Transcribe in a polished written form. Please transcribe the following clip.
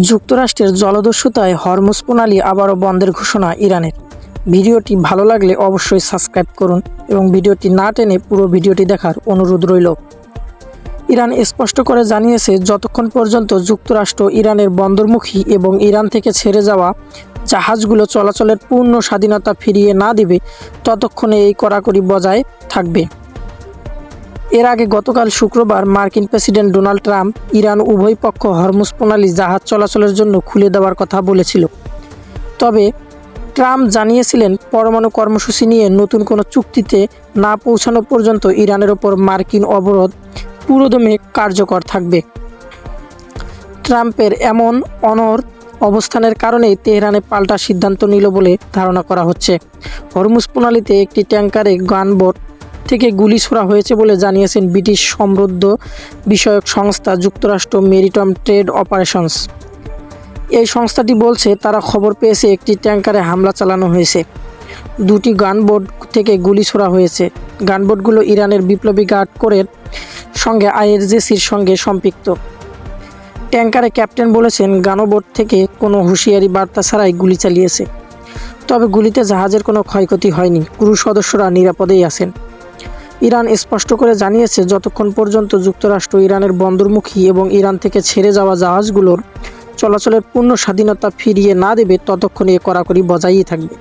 যুক্তরাষ্ট্রের জলদস্যুতায় হরমুজ প্রণালী আবারও বন্ধের ঘোষণা ইরানের। ভিডিওটি ভালো লাগলে অবশ্যই সাবস্ক্রাইব করুন এবং ভিডিওটি না টেনে পুরো ভিডিওটি দেখার অনুরোধ রইল। ইরান স্পষ্ট করে জানিয়েছে, যতক্ষণ পর্যন্ত যুক্তরাষ্ট্র ইরানের বন্দরমুখী এবং ইরান থেকে ছেড়ে যাওয়া জাহাজগুলো চলাচলের পূর্ণ স্বাধীনতা ফিরিয়ে না দিবে, ততক্ষণে এই কড়াকড়ি বজায় থাকবে। এর আগে গতকাল শুক্রবার মার্কিন প্রেসিডেন্ট ডোনাল্ড ট্রাম্প ইরান উভয় পক্ষ হরমুজ প্রণালী জাহাজ চলাচলের জন্য খুলে দেওয়ার কথা বলেছিল। তবে ট্রাম্প জানিয়েছিলেন, পরমাণু কর্মসূচি নিয়ে নতুন কোনো চুক্তিতে না পৌঁছানো পর্যন্ত ইরানের ওপর মার্কিন অবরোধ পুরোদমে কার্যকর থাকবে। ট্রাম্পের এমন অনড় অবস্থানের কারণেই তেহরানে পাল্টা সিদ্ধান্ত নিল বলে ধারণা করা হচ্ছে। হরমুজ প্রণালীতে একটি ট্যাঙ্কারে গানবোট থেকে গুলি ছোড়া হয়েছে বলে জানিয়েছেন ব্রিটিশ সমুদ্র বিষয়ক সংস্থা যুক্তরাষ্ট্র মেরিটাইম ট্রেড অপারেশনস। এই সংস্থাটি বলছে, তারা খবর পেয়েছে একটি ট্যাঙ্কারে হামলা চালানো হয়েছে। দুটি গানবোট থেকে গুলি ছোড়া হয়েছে। গানবোটগুলো ইরানের বিপ্লবী গার্ড কোরের সঙ্গে আইআরজিসির সঙ্গে সম্পৃক্ত। ট্যাঙ্কারে ক্যাপ্টেন বলেছেন, গানবোট থেকে কোনো হুঁশিয়ারি বার্তা ছাড়াই গুলি চালিয়েছে। তবে গুলিতে জাহাজের কোনো ক্ষয়ক্ষতি হয়নি, ক্রু সদস্যরা নিরাপদেই আছেন। ইরান স্পষ্ট করে জানিয়েছে, যতক্ষণ পর্যন্ত যুক্তরাষ্ট্র ইরানের বন্দরমুখী এবং ইরান থেকে ছেড়ে যাওয়া জাহাজগুলোর চলাচলের পূর্ণ স্বাধীনতা ফিরিয়ে না দেবে, ততক্ষণ এ কড়াকড়ি বজায়ই থাকবে।